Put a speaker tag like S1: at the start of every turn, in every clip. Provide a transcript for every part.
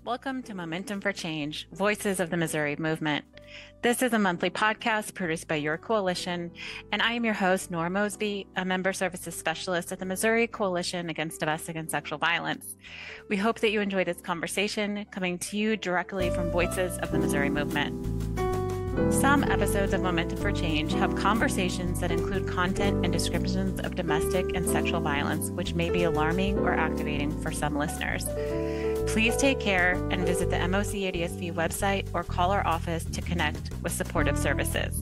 S1: Welcome to Momentum for Change, Voices of the Missouri Movement. This is a monthly podcast produced by your coalition, and I am your host, Nora Mosby, a member services specialist at the Missouri Coalition Against Domestic and Sexual Violence. We hope that you enjoy this conversation coming to you directly from Voices of the Missouri Movement. Some episodes of Momentum for Change have conversations that include content and descriptions of domestic and sexual violence, which may be alarming or activating for some listeners. Please take care and visit the MOCADSV website or call our office to connect with supportive services.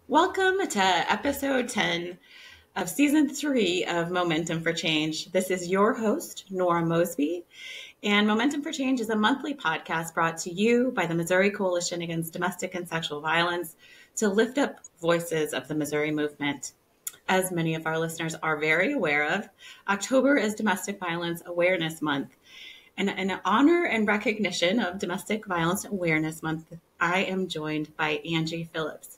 S1: Welcome to episode 10 of season 3 of Momentum for Change. This is your host, Nora Mosby, and Momentum for Change is a monthly podcast brought to you by the Missouri Coalition Against Domestic and Sexual Violence to lift up voices of the Missouri movement. As many of our listeners are very aware of, October is Domestic Violence Awareness Month. And in honor and recognition of Domestic Violence Awareness Month, I am joined by Angie Phillips.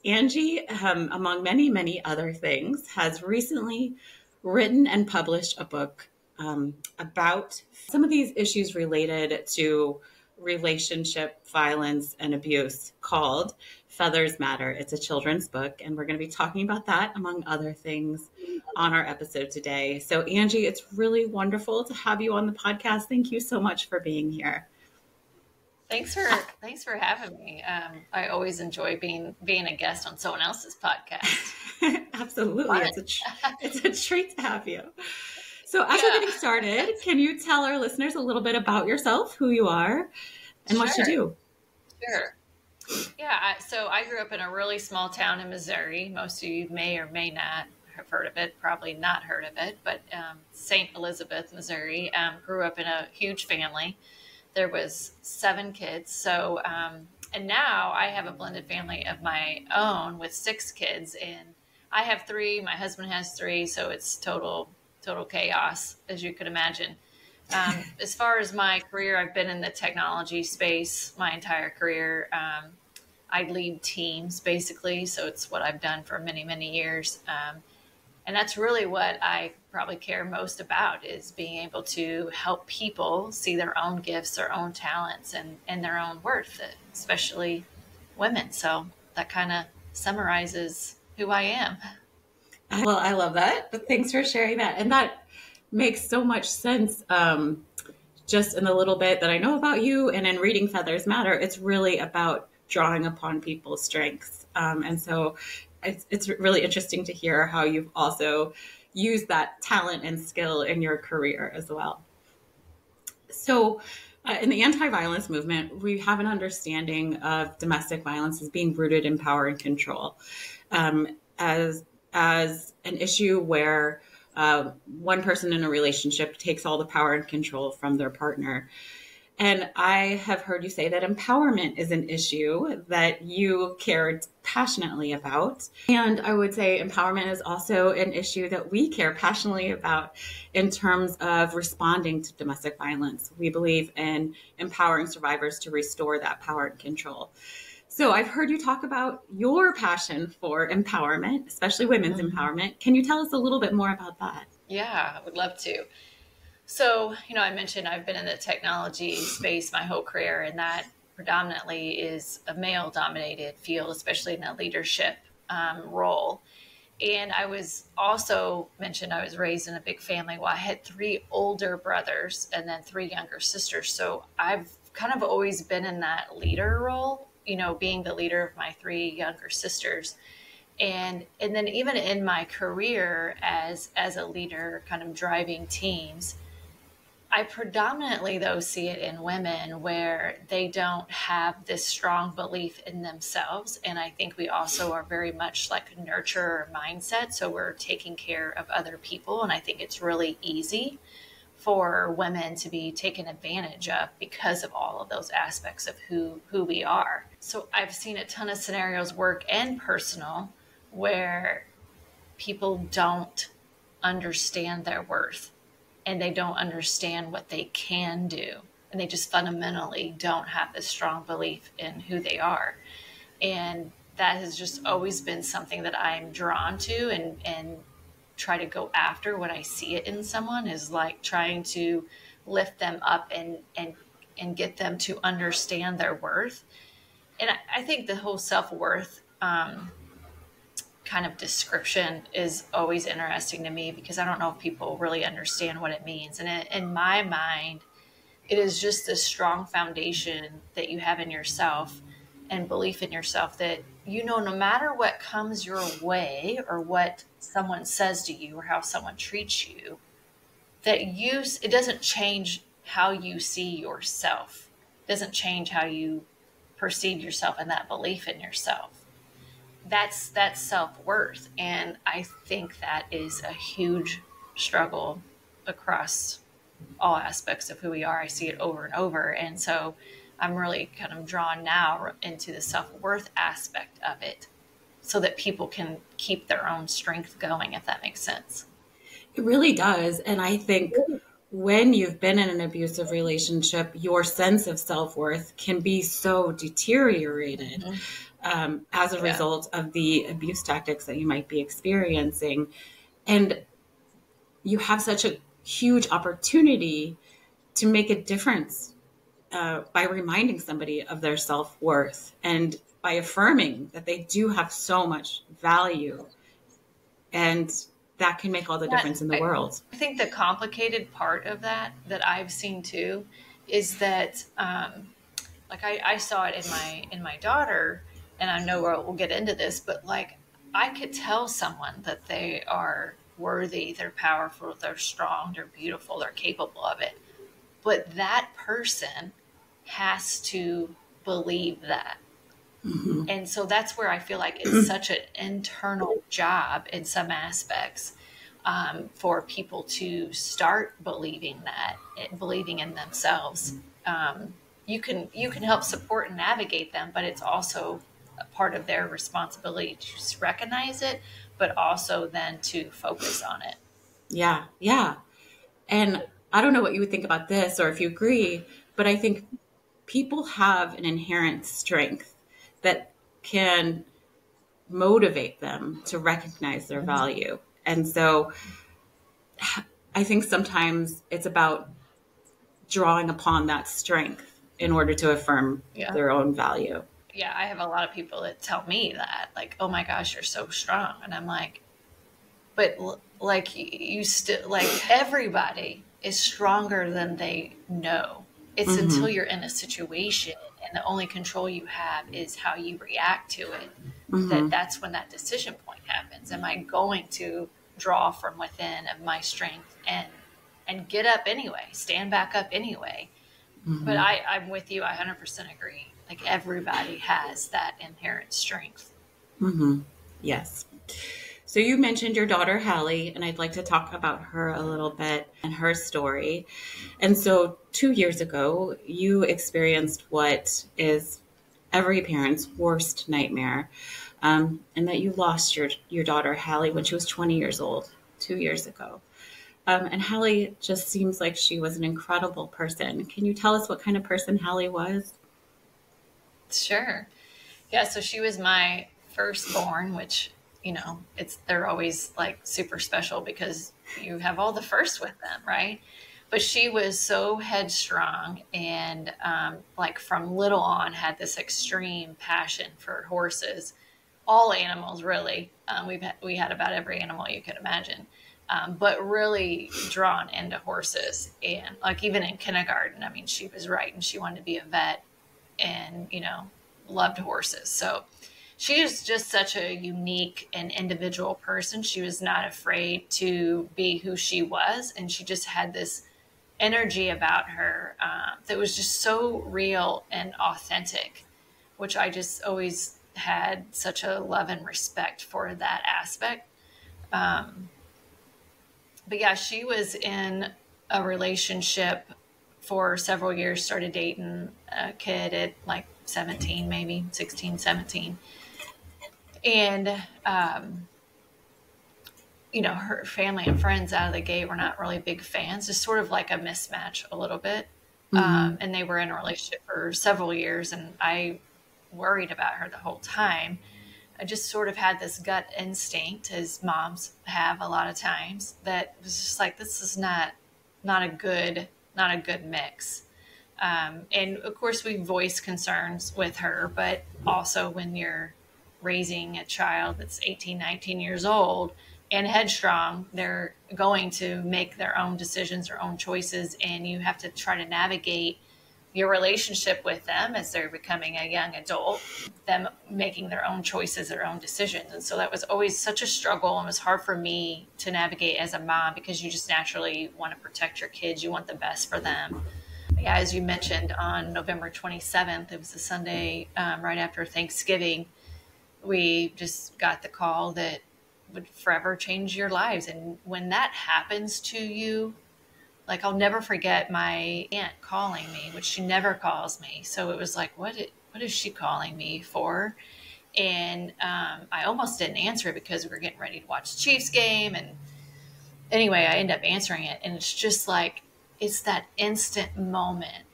S1: Angie, among many, many other things, has recently written and published a book about some of these issues related to relationship violence and abuse called Feathers Matter. It's a children's book, and we're going to be talking about that, among other things, on our episode today. So, Angie, it's really wonderful to have you on the podcast. Thank you so much for being here.
S2: Thanks for having me. I always enjoy being a guest on someone else's podcast.
S1: Absolutely, it's a treat to have you. So, as we're getting started, can you tell our listeners a little bit about yourself, who you are, and what you do?
S2: Sure. Yeah, so I grew up in a really small town in Missouri. Most of you may or may not have heard of it, probably not heard of it, but St. Elizabeth, Missouri. Grew up in a huge family. There was 7 kids. So, and now I have a blended family of my own with 6 kids, and I have 3. My husband has 3, so it's total chaos, as you could imagine. As far as my career, I've been in the technology space my entire career. I lead teams, basically, so it's what I've done for many, many years. And that's really what I probably care most about, is being able to help people see their own gifts, their own talents, and their own worth, especially women. So that kind of summarizes who I am.
S1: Well, I love that. But thanks for sharing that. And that makes so much sense. Just in the little bit that I know about you and in reading Feathers Matter, it's really about drawing upon people's strengths. And so it's really interesting to hear how you've also used that talent and skill in your career as well. So in the anti-violence movement, we have an understanding of domestic violence as being rooted in power and control, as an issue where one person in a relationship takes all the power and control from their partner. And I have heard you say that empowerment is an issue that you cared passionately about. And I would say empowerment is also an issue that we care passionately about in terms of responding to domestic violence. We believe in empowering survivors to restore that power and control. So I've heard you talk about your passion for empowerment, especially women's empowerment. Can you tell us a little bit more about that?
S2: Yeah, I would love to. So, I mentioned I've been in the technology space my whole career, and that predominantly is a male-dominated field, especially in a leadership role. And I was also mentioned I was raised in a big family. Well, I had 3 older brothers and then 3 younger sisters. So I've kind of always been in that leader role, being the leader of my 3 younger sisters. And then even in my career as a leader, kind of driving teams, I predominantly, though, see it in women where they don't have this strong belief in themselves. And I think we also are very much like a nurturer mindset. So we're taking care of other people. And I think it's really easy for women to be taken advantage of because of all of those aspects of who we are. So I've seen a ton of scenarios, work and personal, where people don't understand their worth. And they don't understand what they can do. And they just fundamentally don't have this strong belief in who they are. And that has just always been something that I'm drawn to and try to go after when I see it in someone is like trying to lift them up and get them to understand their worth. And I think the whole self-worth kind of description is always interesting to me because I don't know if people really understand what it means. And in my mind, it is just this strong foundation that you have in yourself and belief in yourself that, you know, no matter what comes your way or what someone says to you or how someone treats you, that it doesn't change how you see yourself. It doesn't change how you perceive yourself and that belief in yourself. That's self-worth. And I think that is a huge struggle across all aspects of who we are. I see it over and over. And so I'm really kind of drawn now into the self-worth aspect of it so that people can keep their own strength going, if that makes sense.
S1: It really does. And I think when you've been in an abusive relationship, your sense of self-worth can be so deteriorated as a result of the abuse tactics that you might be experiencing. And you have such a huge opportunity to make a difference by reminding somebody of their self-worth and by affirming that they do have so much value. And that can make all the difference in the world.
S2: I think the complicated part of that I've seen too is that like I saw it in my daughter, and I know we'll get into this, but like I could tell someone that they are worthy, they're powerful, they're strong, they're beautiful, they're capable of it. But that person has to believe that. Mm-hmm. And so that's where I feel like it's such an internal job in some aspects for people to start believing that, believing in themselves. You can help support and navigate them, but it's also a part of their responsibility to recognize it, but also then to focus on it.
S1: Yeah, yeah. And I don't know what you would think about this or if you agree, but I think people have an inherent strength that can motivate them to recognize their value. And so I think sometimes it's about drawing upon that strength in order to affirm their own value.
S2: Yeah, I have a lot of people that tell me that, like, oh my gosh, you're so strong. And I'm like, but like you still, like everybody is stronger than they know. It's until you're in a situation and the only control you have is how you react to it, that's when that decision point happens. Am I going to draw from within of my strength and get up anyway, stand back up anyway? But I'm with you. I 100% agree. Like everybody has that inherent strength.
S1: Yes. So you mentioned your daughter, Hallie, and I'd like to talk about her a little bit and her story. And so 2 years ago, you experienced what is every parent's worst nightmare, and that you lost your daughter, Hallie, when she was 20 years old, 2 years ago. And Hallie just seems like she was an incredible person. Can you tell us what kind of person Hallie was?
S2: Sure. Yeah, so she was my firstborn, which, you know, they're always like super special because you have all the firsts with them, right? But she was so headstrong and like from little on had this extreme passion for horses, all animals really. We had about every animal you could imagine, but really drawn into horses. And like even in kindergarten, I mean, she was right and she wanted to be a vet and, you know, loved horses. So she is just such a unique and individual person. She was not afraid to be who she was. And she just had this energy about her that was just so real and authentic, which I just always had such a love and respect for that aspect. But yeah, she was in a relationship for several years, started dating a kid at like 17, maybe 16, 17. And, you know, her family and friends out of the gate were not really big fans, just sort of like a mismatch a little bit. And they were in a relationship for several years and I worried about her the whole time. I just sort of had this gut instinct, as moms have a lot of times, that was just like, this is not a good mix. And of course we voiced concerns with her, but also when you're raising a child that's 18, 19 years old and headstrong, they're going to make their own decisions, their own choices, and you have to try to navigate your relationship with them as they're becoming a young adult, them making their own choices, their own decisions. And so that was always such a struggle, and it was hard for me to navigate as a mom, because you just naturally want to protect your kids. You want the best for them. Yeah, as you mentioned, on November 27th, it was a Sunday right after Thanksgiving, we just got the call that would forever change your lives. And when that happens to you, like, I'll never forget my aunt calling me, which she never calls me. So it was like, what is she calling me for? And I almost didn't answer it because we were getting ready to watch the Chiefs game. And anyway, I ended up answering it. And it's just like, it's that instant moment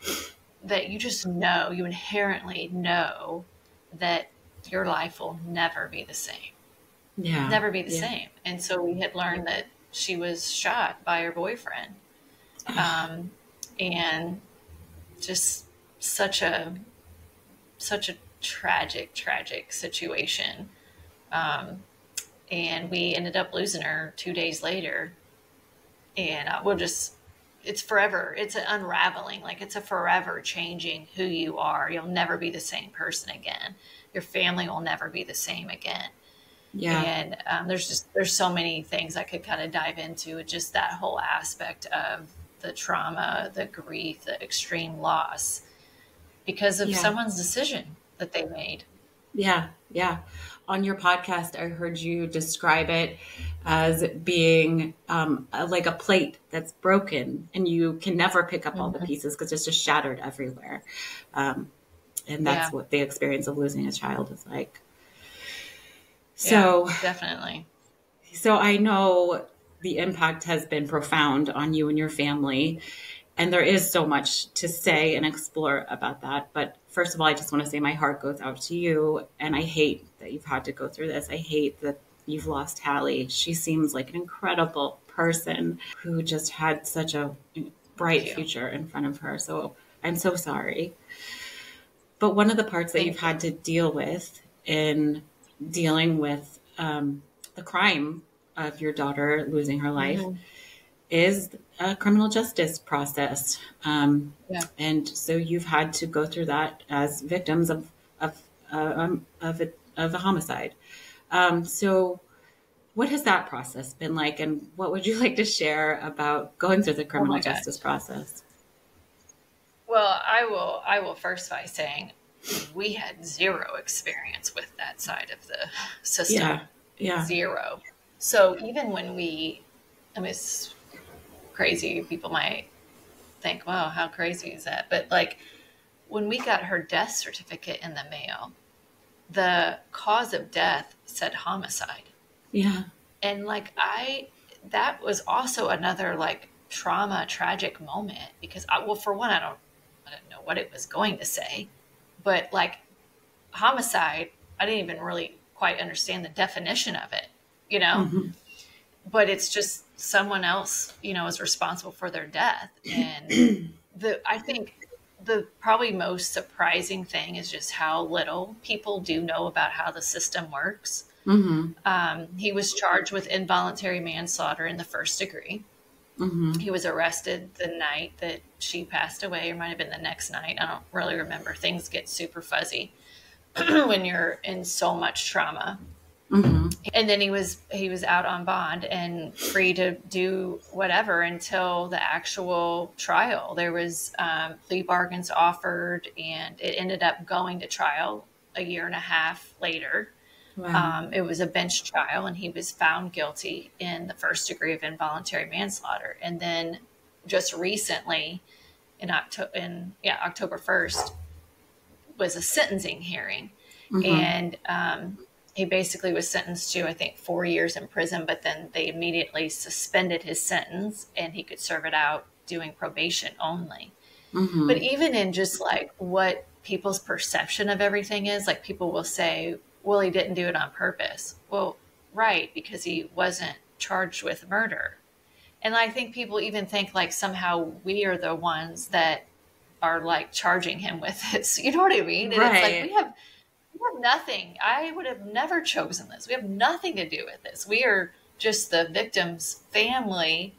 S2: that you just know, you inherently know that your life will never be the same.
S1: Yeah.
S2: Never be the same. And so we had learned that she was shot by her boyfriend. And just such a tragic situation. And we ended up losing her 2 days later. And it's forever. It's an unraveling. Like, it's a forever changing who you are. You'll never be the same person again. Your family will never be the same again. Yeah. And there's so many things I could kind of dive into. Just that whole aspect of the trauma, the grief, the extreme loss because of someone's decision that they made.
S1: Yeah. Yeah. On your podcast, I heard you describe it as being like a plate that's broken and you can never pick up all the pieces because it's just shattered everywhere. And that's what the experience of losing a child is like. So
S2: definitely.
S1: So I know the impact has been profound on you and your family. And there is so much to say and explore about that. But first of all, I just want to say my heart goes out to you. And I hate that you've had to go through this. I hate that you've lost Hallie. She seems like an incredible person who just had such a bright future in front of her. So I'm so sorry. But one of the parts that you've had to deal with in dealing with the crime of your daughter losing her life is a criminal justice process. And so you've had to go through that as victims of a homicide. So what has that process been like? And what would you like to share about going through the criminal justice process?
S2: Well, I will first by saying we had zero experience with that side of the system. Yeah. Zero. So even when it's crazy. People might think, wow, how crazy is that? But like when we got her death certificate in the mail, the cause of death said homicide.
S1: Yeah.
S2: And like that was also another like tragic moment because for one, I didn't know what it was going to say, but like homicide, I didn't even really quite understand the definition of it, but it's just someone else, is responsible for their death. And I think the probably most surprising thing is just how little people do know about how the system works. He was charged with involuntary manslaughter in the first degree. He was arrested the night that she passed away, or might have been the next night. I don't really remember. Things get super fuzzy when you're in so much trauma. And then he was out on bond and free to do whatever until the actual trial. There was plea bargains offered, and it ended up going to trial a year and a half later. Wow. It was a bench trial, and he was found guilty in the first degree of involuntary manslaughter. And then just recently, in October 1st, was a sentencing hearing. And he basically was sentenced to, I think, 4 years in prison, but then they immediately suspended his sentence and he could serve it out doing probation only. But even in just like what people's perception of everything is, like people will say, well, he didn't do it on purpose. Well, right, because he wasn't charged with murder. And I think people even think like somehow we are the ones that are like charging him with this. You know what I mean? And it's like
S1: Right.
S2: we have nothing. I would have never chosen this. We have nothing to do with this. We are just the victim's family,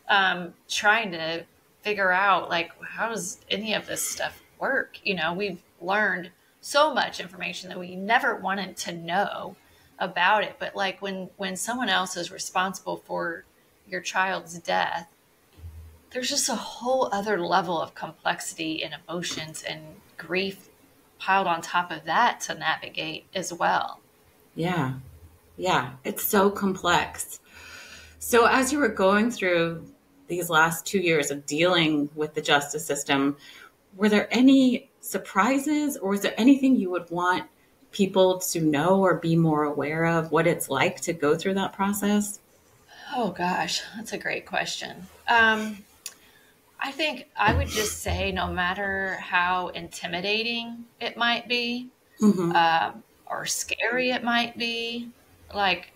S2: trying to figure out like how does any of this stuff work. We've learned so much information that we never wanted to know about it. But like when someone else is responsible for your child's death, there's just a whole other level of complexity and emotions and grief piled on top of that to navigate as well.
S1: Yeah. Yeah. It's so complex. So as you were going through these last 2 years of dealing with the justice system, were there any surprises, or was there anything you would want people to know or be more aware of what it's like to go through that process?
S2: Oh gosh, that's a great question. I think I would just say no matter how intimidating it might be,
S1: Mm-hmm.
S2: or scary it might be, like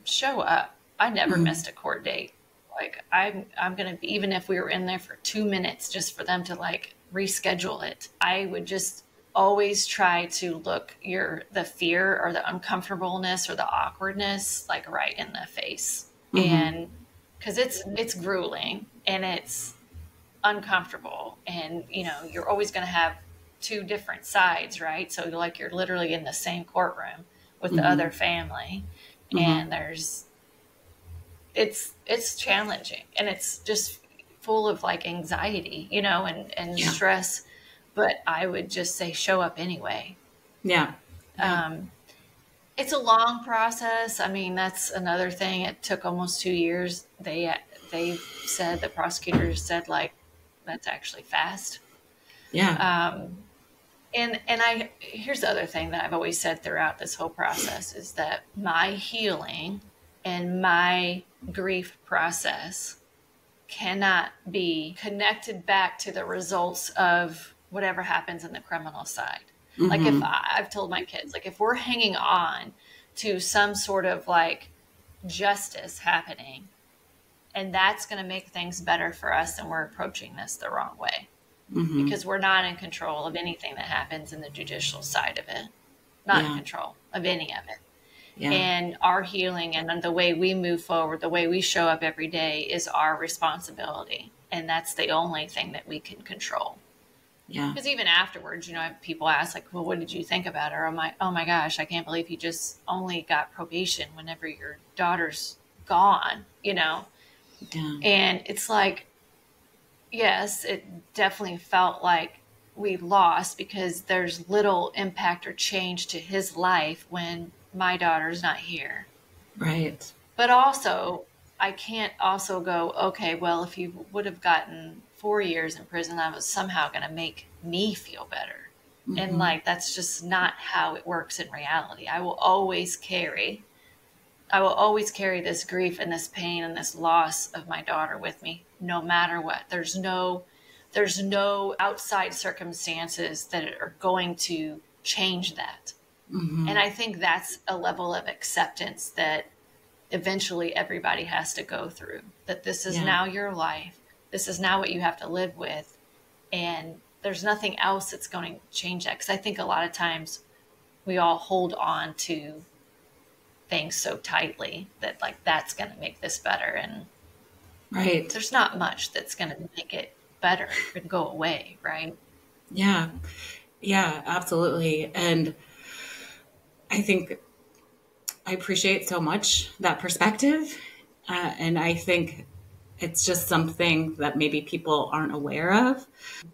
S2: show up. I never
S1: Mm-hmm.
S2: missed a court date. Like I'm gonna be, even if we were in there for 2 minutes just for them to like reschedule it, I would just always try to look the fear or the uncomfortableness or the awkwardness like right in the face.
S1: Mm-hmm.
S2: And because it's grueling and it's uncomfortable, and you're always going to have two different sides, right? So like you're literally in the same courtroom with the
S1: Mm-hmm.
S2: other family,
S1: Mm-hmm.
S2: and it's challenging, and it's just full of like anxiety, and
S1: Yeah.
S2: stress. But I would just say show up anyway.
S1: Yeah. Yeah.
S2: It's a long process. I mean, that's another thing. It took almost 2 years. They said, the prosecutors said, like, that's actually fast.
S1: Yeah.
S2: And here's the other thing that I've always said throughout this whole process is that my healing and my grief process cannot be connected back to the results of whatever happens in the criminal side. Like if
S1: Mm-hmm.
S2: I've told my kids, like if we're hanging on to some sort of like justice happening, and that's going to make things better for us, and we're approaching this the wrong way,
S1: Mm-hmm.
S2: because we're not in control of anything that happens in the judicial side of it, not in
S1: Yeah.
S2: control of any of it.
S1: Yeah.
S2: And our healing and the way we move forward, the way we show up every day is our responsibility. And that's the only thing that we can control.
S1: Yeah.
S2: Because even afterwards, people ask like, well, what did you think about her? Oh my gosh, I can't believe you just only got probation whenever your daughter's gone,
S1: Yeah.
S2: And it's like, yes, it definitely felt like we lost because there's little impact or change to his life when my daughter's not here.
S1: Right.
S2: But also, I can't also go, okay, well, if you would have gotten 4 years in prison, that was somehow going to make me feel better.
S1: Mm-hmm.
S2: And like, that's just not how it works in reality. I will always carry this grief and this pain and this loss of my daughter with me, no matter what. There's no outside circumstances that are going to change that.
S1: Mm-hmm.
S2: And I think that's a level of acceptance that eventually everybody has to go through, that this is now your life. This is now what you have to live with. And there's nothing else that's going to change that. Because I think a lot of times we all hold on to things so tightly that like, that's going to make this better. And
S1: Right.
S2: there's not much that's going to make it better and go away. Right.
S1: Yeah. Yeah, absolutely. And I think I appreciate so much that perspective. And I think it's just something that maybe people aren't aware of.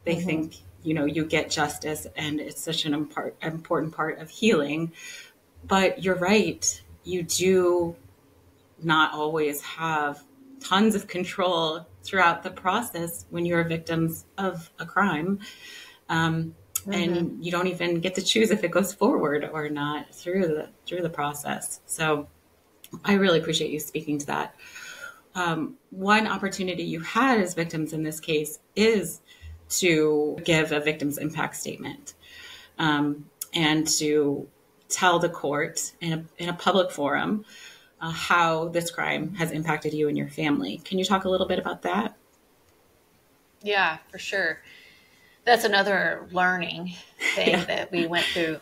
S1: They
S2: Mm-hmm.
S1: think, you get justice and it's such an important part of healing. But you're right. You do not always have tons of control throughout the process when you're victims of a crime.
S2: Mm-hmm.
S1: And you don't even get to choose if it goes forward or not through the process. So I really appreciate you speaking to that. One opportunity you had as victims in this case is to give a victim's impact statement, and to tell the court in a public forum how this crime has impacted you and your family. Can you talk a little bit about that?
S2: Yeah, for sure. That's another learning thing
S1: Yeah.
S2: that we went through,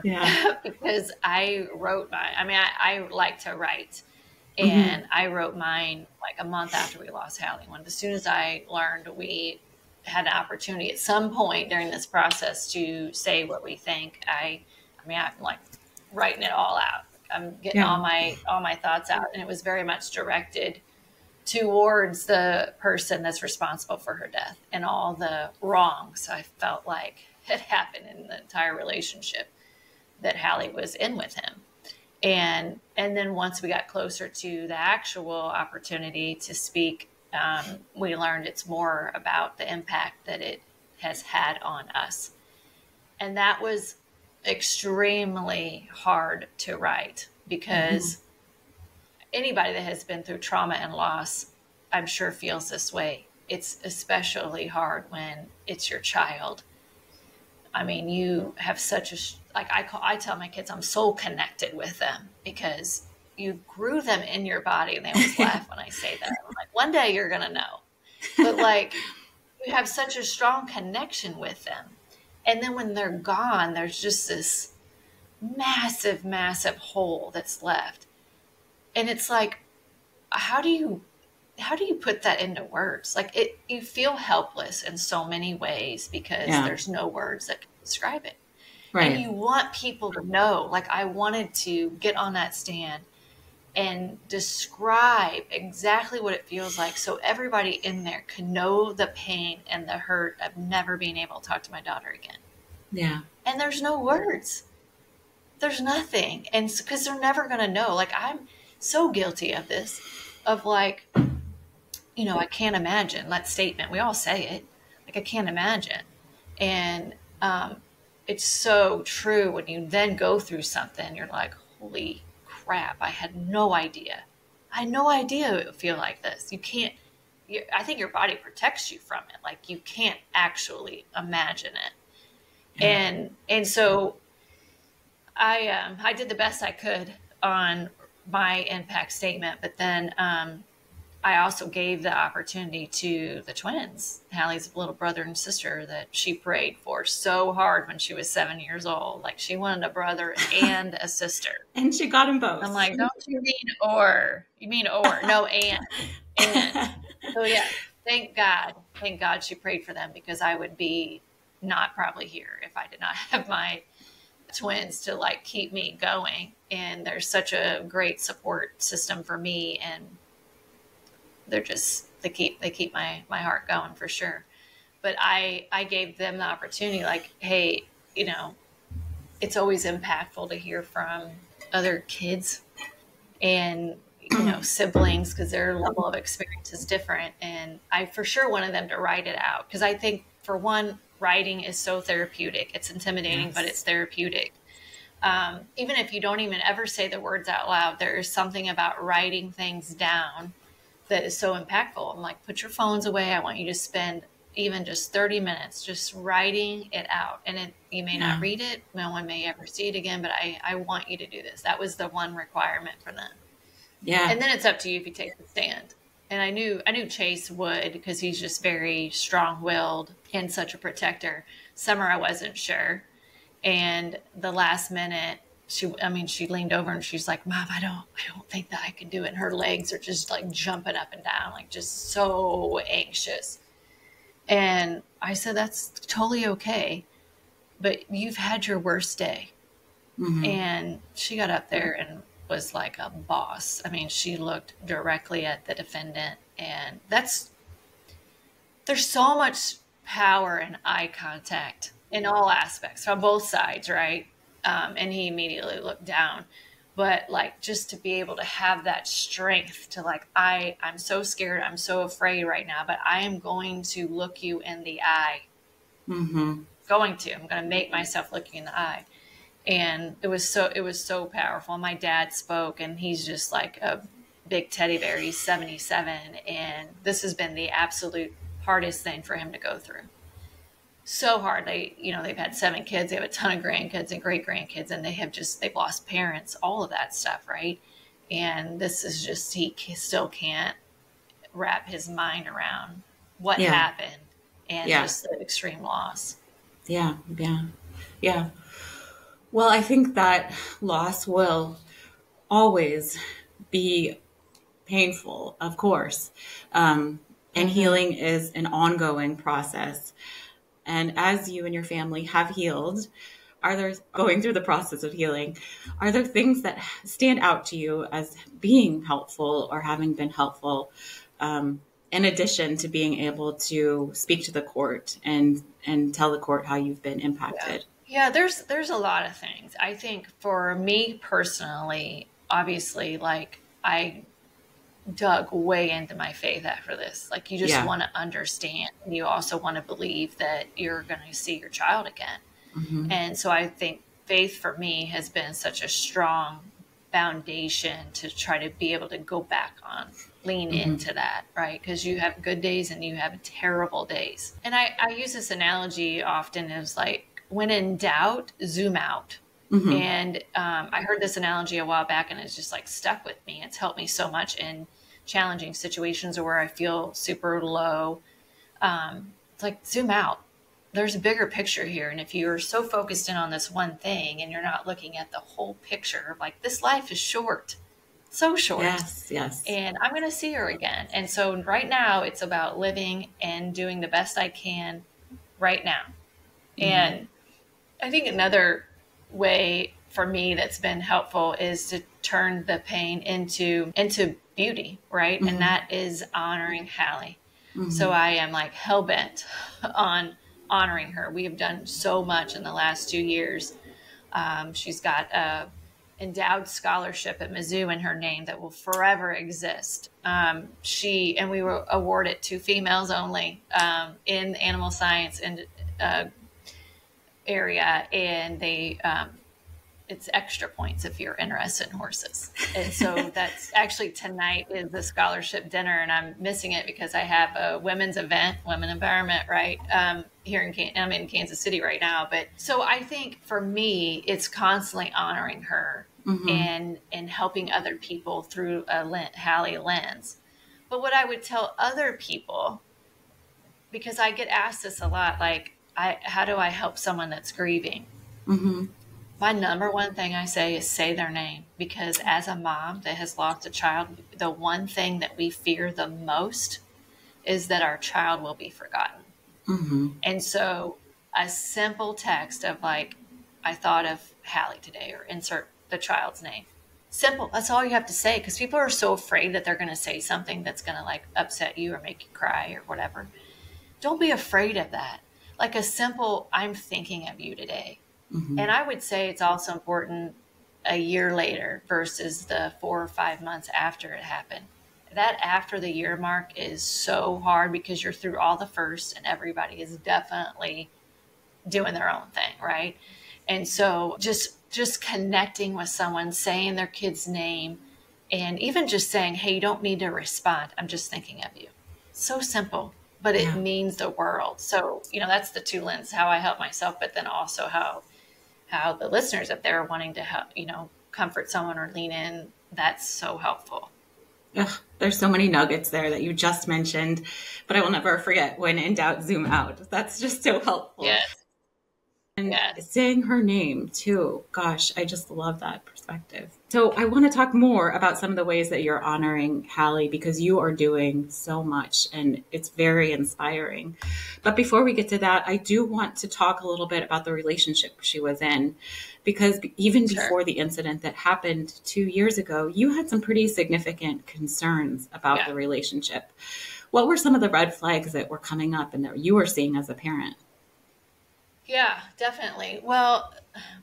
S1: Yeah.
S2: because I wrote I like to write,
S1: Hmm.
S2: and I wrote mine like a month after we lost Hallie. When as soon as I learned we had an opportunity at some point during this process to say what we think, I'm like writing it all out. I'm getting
S1: Yeah.
S2: all my thoughts out, and it was very much directed towards the person that's responsible for her death and all the wrongs I felt like had happened in the entire relationship that Hallie was in with him. And then once we got closer to the actual opportunity to speak, we learned it's more about the impact that it has had on us. And that was extremely hard to write,
S1: Hmm.
S2: because anybody that has been through trauma and loss, I'm sure feels this way. It's especially hard when it's your child. I mean, you have such a, like I tell my kids, I'm so connected with them because you grew them in your body, and they always laugh when I say that. I'm like, one day you're going to know. But like, you have such a strong connection with them. And then when they're gone, there's just this massive, massive hole that's left. And it's like, how do you put that into words? Like, you feel helpless in so many ways because
S1: Yeah.
S2: there's no words that can describe it. And
S1: Right.
S2: you want people to know. Like, I wanted to get on that stand and describe exactly what it feels like so everybody in there can know the pain and the hurt of never being able to talk to my daughter again.
S1: Yeah.
S2: And there's no words. There's nothing. And because they're never going to know. Like, I'm so guilty of this, of like, I can't imagine that statement. We all say it. Like, I can't imagine. And it's so true when you then go through something, you're like, holy crap, I had no idea. I had no idea it would feel like this. You can't, I think your body protects you from it. Like, you can't actually imagine it.
S1: Yeah.
S2: And so I did the best I could on my impact statement, but then I also gave the opportunity to the twins, Hallie's little brother and sister, that she prayed for so hard when she was 7 years old. Like, she wanted a brother and a sister.
S1: And she got them both.
S2: I'm like, don't you mean or? You mean or? No, and. And. So, yeah, thank God. Thank God she prayed for them, because I would be not probably here if I did not have my twins to like keep me going. And there's such a great support system for me, and they keep my heart going for sure. But I gave them the opportunity, like, hey, it's always impactful to hear from other kids and siblings, because their level of experience is different. And I for sure wanted them to write it out, because I think, for one, writing is so therapeutic. It's intimidating,
S1: Yes.
S2: but it's therapeutic. Even if you don't even ever say the words out loud, there is something about writing things down that is so impactful. I'm like, put your phones away. I want you to spend even just 30 minutes just writing it out. And you may not read it. No one may ever see it again, but I want you to do this. That was the one requirement for them.
S1: Yeah.
S2: And then it's up to you if you take the stand. And I knew Chase would, because he's just very strong-willed and such a protector. Summer, I wasn't sure. And the last minute, she leaned over and she's like, Mom, I don't think that I can do it. And her legs are just like jumping up and down, like just so anxious. And I said, that's totally okay, but you've had your worst day.
S1: Mm-hmm.
S2: And she got up there and was like a boss. I mean, she looked directly at the defendant, and there's so much power in eye contact in all aspects from both sides, right? And he immediately looked down. But like, just to be able to have that strength to like, I'm so scared, I'm so afraid right now, but I am going to look you in the eye.
S1: Mm-hmm.
S2: I'm going to make myself look you in the eye. And it was so powerful. My dad spoke, and he's just like a big teddy bear. He's 77, and this has been the absolute hardest thing for him to go through. so hard. They've had 7 kids, they have a ton of grandkids and great grandkids, and they've lost parents, all of that stuff. Right. And this is just, he still can't wrap his mind around what
S1: Yeah.
S2: happened and
S1: Yeah.
S2: just the extreme loss.
S1: Yeah. Yeah. Yeah. Well, I think that loss will always be painful, of course. And healing is an ongoing process. And as you and your family have healed, are there, going through the process of healing, are there things that stand out to you as being helpful or having been helpful, in addition to being able to speak to the court and tell the court how you've been impacted?
S2: Yeah, there's a lot of things. I think for me personally, obviously, like, I dug way into my faith after this. Like, you just
S1: Yeah.
S2: want to understand. And you also want to believe that you're going to see your child again.
S1: Mm-hmm.
S2: And so I think faith for me has been such a strong foundation to try to be able to go back on, lean into that, right? Because you have good days and you have terrible days. And I use this analogy often as, like, when in doubt, zoom out. And I heard this analogy a while back, and it's just, like, stuck with me. It's helped me so much in challenging situations where I feel super low. It's like, zoom out. There's a bigger picture here. And if you're so focused in on this one thing and you're not looking at the whole picture of, like, this life is short, so short.
S1: Yes, yes.
S2: And I'm going to see her again. And so right now it's about living and doing the best I can right now. And I think another way for me that's been helpful is to turn the pain into beauty, right? And that is honoring Hallie. So I am, like, hell-bent on honoring her. We have done so much in the last 2 years. She's got a endowed scholarship at Mizzou in her name that will forever exist. And we were awarded to females only in the animal science and area, and they it's extra points if you're interested in horses. And so that's actually tonight is the scholarship dinner, and I'm missing it because I have a women's event, women environment, right? Here I'm in Kansas City right now. But so I think for me, it's constantly honoring her and helping other people through a Hallie lens. But what I would tell other people, because I get asked this a lot, like, how do I help someone that's grieving? My number one thing I say is say their name, because as a mom that has lost a child, the one thing that we fear the most is that our child will be forgotten. And so a simple text of, like, I thought of Hallie today, or insert the child's name. Simple. That's all you have to say, because people are so afraid that they're going to say something that's going to, like, upset you or make you cry or whatever. Don't be afraid of that. Like a simple, I'm thinking of you today. And I would say it's also important a year later versus the 4 or 5 months after it happened. That after the year mark is so hard because you're through all the first and everybody is definitely doing their own thing, right? And so just connecting with someone, saying their kid's name, and even just saying, hey, you don't need to respond. I'm just thinking of you. So simple, but it means the world. So, that's the two lenses, how I help myself, but then also how the listeners, if they're wanting to help, comfort someone or lean in, that's so helpful.
S1: Ugh, there's so many nuggets there that you just mentioned, but I will never forget, when in doubt, zoom out. That's just so helpful.
S2: Yes.
S1: And saying her name too. Gosh, I just love that perspective. So I want to talk more about some of the ways that you're honoring Hallie, because you are doing so much and it's very inspiring. But before we get to that, I do want to talk a little bit about the relationship she was in, because even before the incident that happened 2 years ago, you had some pretty significant concerns about the relationship. What were some of the red flags that were coming up and that you were seeing as a parent?
S2: Yeah, definitely. Well,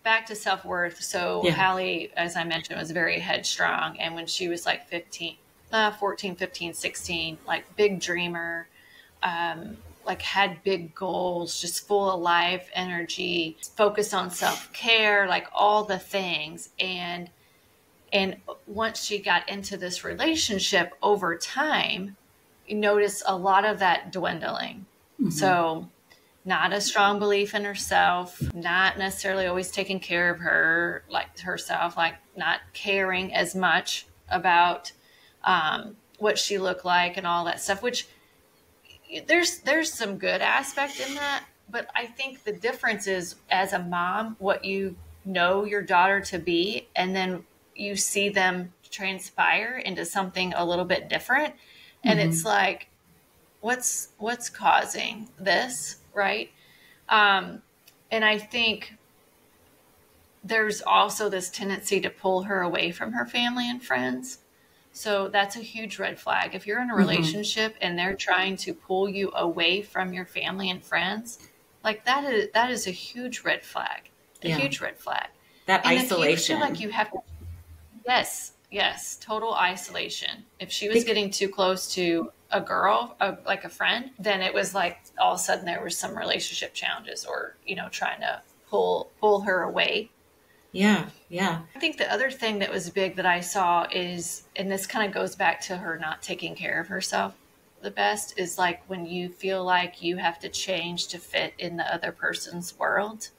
S2: back to self-worth. So Hallie, as I mentioned, was very headstrong. And when she was like 14, 15, 16, like big dreamer, like had big goals, just full of life energy, focused on self-care, like all the things. And once she got into this relationship over time, you notice a lot of that dwindling. So not a strong belief in herself, not necessarily always taking care of her, like herself, like not caring as much about what she looked like and all that stuff, which there's some good aspect in that. But I think the difference is, as a mom, what you know your daughter to be, and then you see them transpire into something a little bit different. And it's like, what's causing this, right? And I think there's also this tendency to pull her away from her family and friends. So that's a huge red flag. If you're in a relationship and they're trying to pull you away from your family and friends, like that is a huge red flag. Huge red flag.
S1: That
S2: and
S1: isolation.
S2: If you feel like you have to, yes, total isolation. If she was getting too close to a girl, like a friend, then it was like all of a sudden there was some relationship challenges, or, trying to pull her away.
S1: Yeah.
S2: I think the other thing that was big that I saw is, and this kind of goes back to her not taking care of herself the best, is like when you feel like you have to change to fit in the other person's world.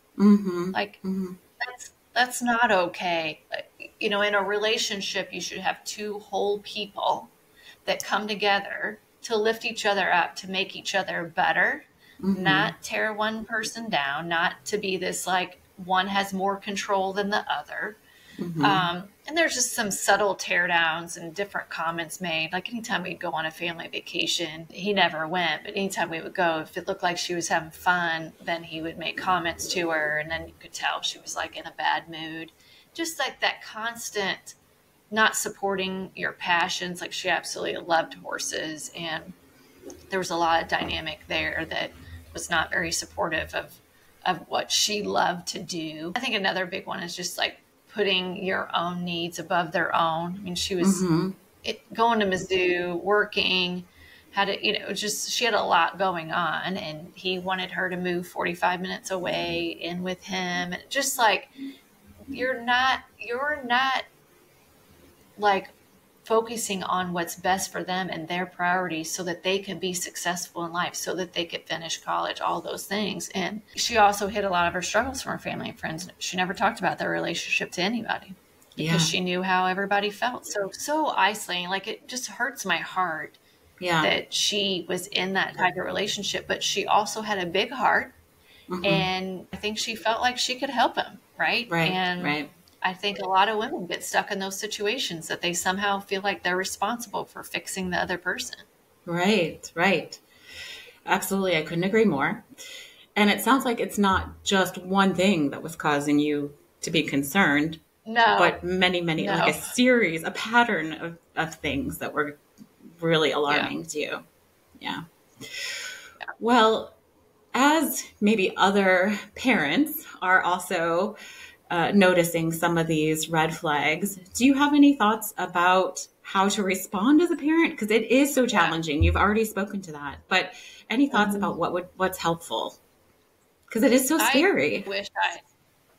S2: That's not okay. In a relationship, you should have two whole people that come together to lift each other up, to make each other better, not tear one person down, not to be this like one has more control than the other. And there's just some subtle tear downs and different comments made. Like anytime we'd go on a family vacation, he never went, but anytime we would go, if it looked like she was having fun, then he would make comments to her. And then you could tell she was like in a bad mood. Just like that constant not supporting your passions. Like she absolutely loved horses, and there was a lot of dynamic there that was not very supportive of what she loved to do. I think another big one is just like putting your own needs above their own. I mean, she was going to Mizzou, working, she had a lot going on, and he wanted her to move 45 minutes away in with him. And just like, you're not like focusing on what's best for them and their priorities so that they can be successful in life, so that they could finish college, all those things. And she also hid a lot of her struggles from her family and friends. She never talked about their relationship to anybody because she knew how everybody felt. So isolating. Like, it just hurts my heart that she was in that type of relationship, but she also had a big heart. And I think she felt like she could help him. Right. I think a lot of women get stuck in those situations that they somehow feel like they're responsible for fixing the other person.
S1: Right. Absolutely. I couldn't agree more. And it sounds like it's not just one thing that was causing you to be concerned.
S2: No.
S1: But many, like a pattern of things that were really alarming to you. Yeah. Well, as maybe other parents are also noticing some of these red flags, do you have any thoughts about how to respond as a parent? Because it is so challenging. You've already spoken to that, but any thoughts about what's helpful? Because it is so scary.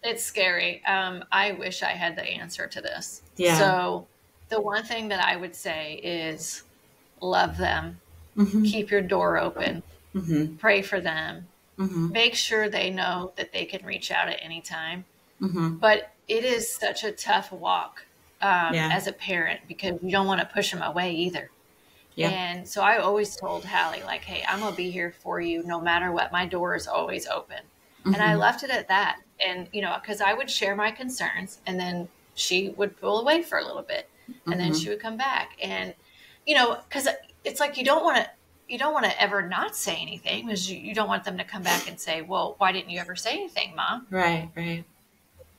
S2: It's scary. I wish I had the answer to this.
S1: Yeah.
S2: So the one thing that I would say is love them, keep your door open, pray for them, make sure they know that they can reach out at any time. But it is such a tough walk as a parent, because you don't want to push them away either. And so I always told Hallie, like, hey, I'm going to be here for you no matter what. My door is always open. And I left it at that. And, because I would share my concerns, and then she would pull away for a little bit, and then she would come back. And, because it's like, you don't want to ever not say anything, because you don't want them to come back and say, well, why didn't you ever say anything, Mom?
S1: Right.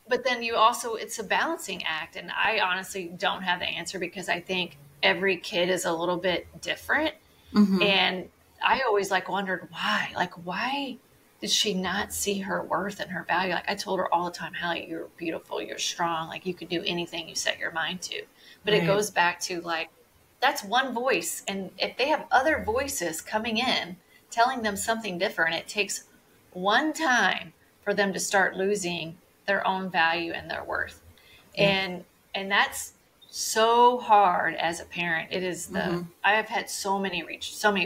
S2: But then it's a balancing act. And I honestly don't have the answer, because I think every kid is a little bit different. And I always wondered why did she not see her worth and her value? Like, I told her all the time, Hallie, you're beautiful, you're strong, like you could do anything you set your mind to. But it goes back to that's one voice. And if they have other voices coming in, telling them something different, it takes one time for them to start losing their own value and their worth. And that's so hard as a parent. It is I have had so many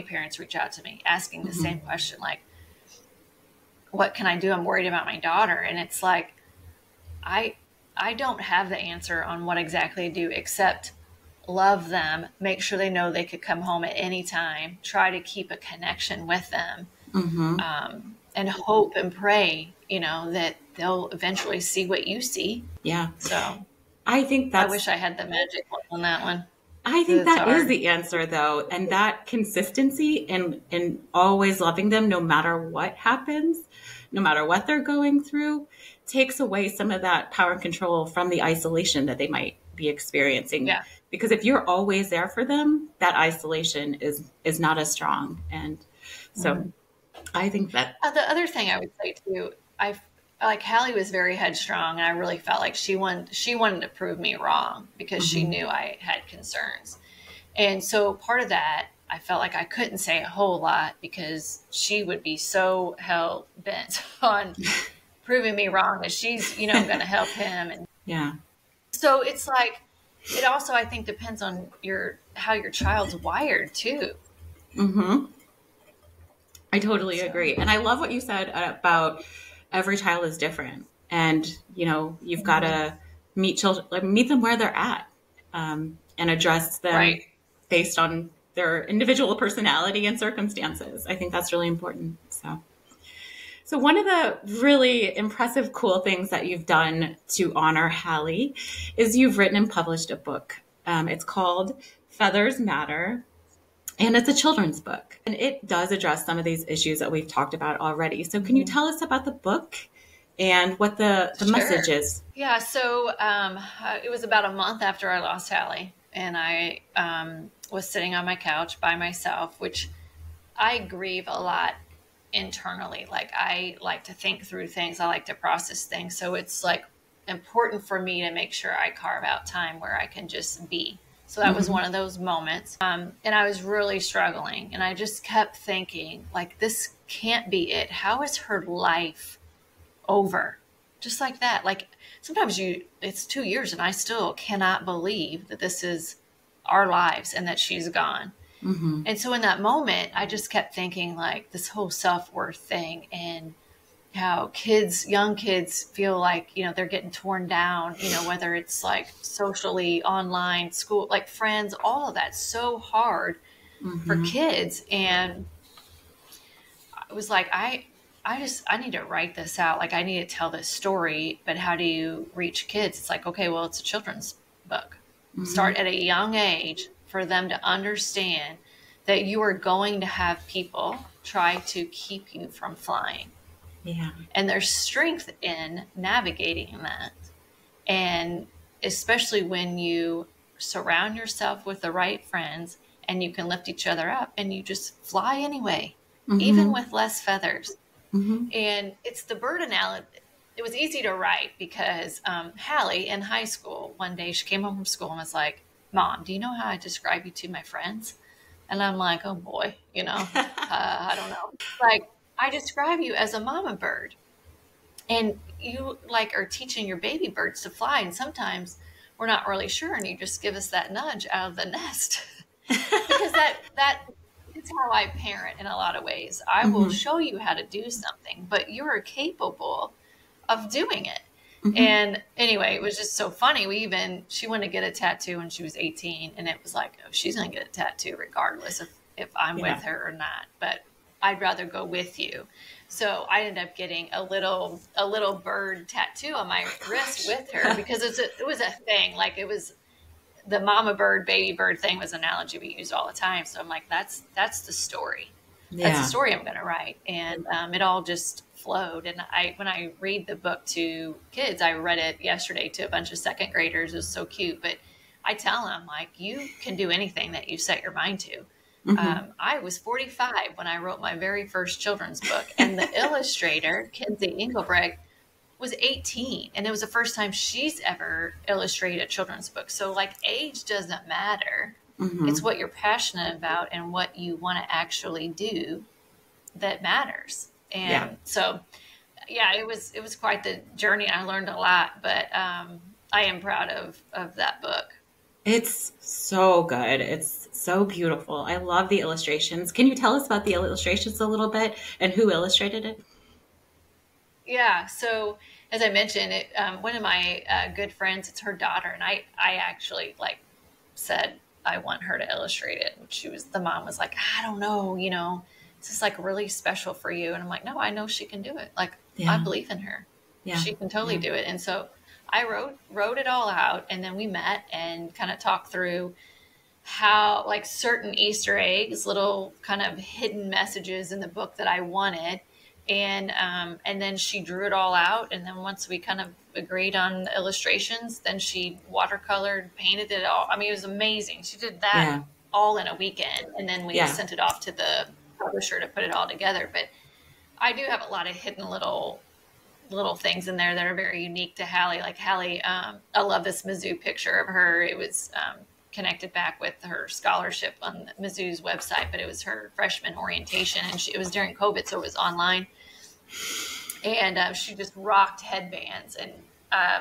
S2: parents reach out to me asking the same question, like, what can I do? I'm worried about my daughter. And it's like, I, I don't have the answer on what exactly to do except love them, make sure they know they could come home at any time, try to keep a connection with them,
S1: Mm-hmm.
S2: and hope and pray, that they'll eventually see what you see.
S1: Yeah.
S2: So
S1: I think
S2: I
S1: that's
S2: wish I had the magic on that one.
S1: I think
S2: It's
S1: that is
S2: hard.
S1: the answer though. And that consistency and always loving them no matter what happens, no matter what they're going through, takes away some of that power and control from the isolation that they might be experiencing.
S2: Yeah.
S1: Because if you're always there for them, that isolation is not as strong. And so I think that
S2: The other thing I would say too, I like Hallie was very headstrong, and I really felt like she wanted to prove me wrong because she
S1: mhm,
S2: knew I had concerns. And so part of that, I felt like I couldn't say a whole lot because she would be so hell bent on proving me wrong that she's, going to help him. And
S1: yeah.
S2: so it's like, it also, I think, depends on how your child's wired too.
S1: hmm I totally
S2: So,
S1: agree. And I love what you said about every child is different. And, you've got
S2: mhm.
S1: to meet children, like, meet them where they're at, and address them
S2: Right.
S1: based on their individual personality and circumstances. I think that's really important. So one of the really impressive, cool things that you've done to honor Hallie is you've written and published a book. It's called Feathers Matter, and it's a children's book. And it does address some of these issues that we've talked about already. So can you
S2: Mhm.
S1: tell us about the book and what the message
S2: Sure.
S1: is?
S2: Yeah. So it was about a month after I lost Hallie, and I was sitting on my couch by myself, which I grieve a lot internally. Like, I like to think through things, I like to process things. So it's like important for me to make sure I carve out time where I can just be. So that was
S1: Mm-hmm.
S2: one of those moments. And I was really struggling. And I just kept thinking, like, this can't be it. How is her life over? Just like that. Like, sometimes it's 2 years and I still cannot believe that this is our lives and that she's gone.
S1: Mm-hmm.
S2: And so in that moment, I just kept thinking, like, this whole self-worth thing, and how young kids feel like, they're getting torn down, whether it's like socially, online, school, like friends, all of that's so hard for
S1: Mm-hmm.
S2: kids. And I was like, I need to write this out. Like, I need to tell this story, but how do you reach kids? It's like, okay, well, it's a children's book.
S1: Mm-hmm.
S2: Start at a young age for them to understand that you are going to have people try to keep you from flying.
S1: Yeah.
S2: And there's strength in navigating that. And especially when you surround yourself with the right friends and you can lift each other up and you just fly anyway, even
S1: Mm-hmm.
S2: with less feathers.
S1: Mm-hmm.
S2: And it's the bird analogy. It was easy to write because Hallie in high school, one day she came home from school and was like, Mom, do you know how I describe you to my friends? And I'm like, oh boy, I don't know. Like, I describe you as a mama bird. And you like are teaching your baby birds to fly. And sometimes we're not really sure. And you just give us that nudge out of the nest. Because that is how I parent in a lot of ways. I will
S1: Mm-hmm.
S2: show you how to do something, but you're capable of doing it.
S1: Mm-hmm.
S2: And anyway, it was just so funny. She wanted to get a tattoo when she was 18, and it was like, oh, she's going to get a tattoo regardless if I'm
S1: Yeah.
S2: with her or not. But I'd rather go with you. So I ended up getting a little bird tattoo on my wrist with her because it was a thing. Like, it was the mama bird, baby bird thing was an analogy we used all the time. So I'm like, that's the story. That's the
S1: Yeah.
S2: story I'm going to write. And it all just flowed. And when I read the book to kids, I read it yesterday to a bunch of second graders. It was so cute. But I tell them, like, you can do anything that you set your mind to.
S1: Mm-hmm.
S2: I was 45 when I wrote my very first children's book. And the illustrator, Kinsey Engelbrecht, was 18, and it was the first time she's ever illustrated a children's book. So, like, age doesn't matter.
S1: Mm-hmm.
S2: It's what you're passionate about and what you want to actually do that matters.
S1: Yeah.
S2: And so, yeah, it was quite the journey. I learned a lot, but I am proud of that book.
S1: It's so good. It's so beautiful. I love the illustrations. Can you tell us about the illustrations a little bit and who illustrated it?
S2: Yeah. So as I mentioned, one of my good friends, it's her daughter, and I actually like said I want her to illustrate it. And the mom was like, I don't know, this is like really special for you. And I'm like, no, I know she can do it. Like, I
S1: Yeah.
S2: believe in her.
S1: Yeah.
S2: She can totally
S1: Yeah.
S2: do it. And so I wrote it all out, and then we met and kind of talked through how like certain Easter eggs, little kind of hidden messages in the book that I wanted. And then she drew it all out. And then once we kind of agreed on the illustrations, then she watercolored, painted it all. I mean, it was amazing. She did that
S1: Yeah.
S2: all in a weekend. And then we
S1: Yeah.
S2: sent it off to the publisher to put it all together. But I do have a lot of hidden little things in there that are very unique to Hallie. Like Hallie, I love this Mizzou picture of her. It was connected back with her scholarship on Mizzou's website, but it was her freshman orientation, and it was during COVID, so it was online. And she just rocked headbands, and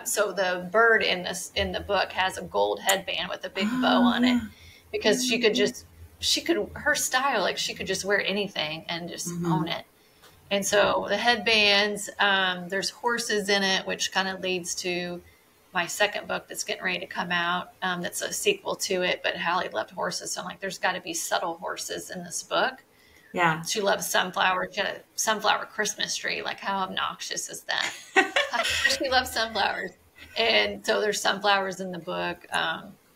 S2: so the bird in the book has a gold headband with a big bow on it, because her style, like she could just wear anything and just own it. And so the headbands, there's horses in it, which kind of leads to my second book that's getting ready to come out. That's a sequel to it, but Hallie loved horses. So I'm like, there's got to be subtle horses in this book.
S1: Yeah.
S2: She loves sunflowers. She had a sunflower Christmas tree. Like, how obnoxious is that? She loves sunflowers. And so there's sunflowers in the book.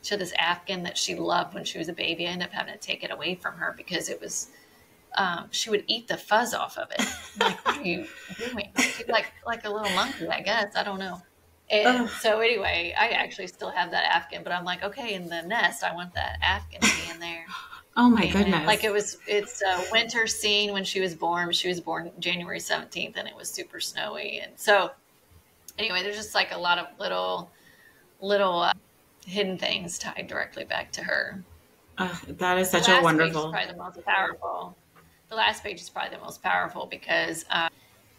S2: She had this Afghan that she loved when she was a baby. I ended up having to take it away from her because it was, she would eat the fuzz off of it. I'm like, what are you doing? She's like a little monkey, I guess. I don't know. And so anyway, I actually still have that Afghan, but I'm like, okay, in the nest, I want that Afghan to be in there.
S1: Oh my goodness.
S2: Like it's a winter scene when she was born. She was born January 17th, and it was super snowy. And so anyway, there's just like a lot of little hidden things tied directly back to her.
S1: That is such a wonderful.
S2: The last page is probably the most powerful because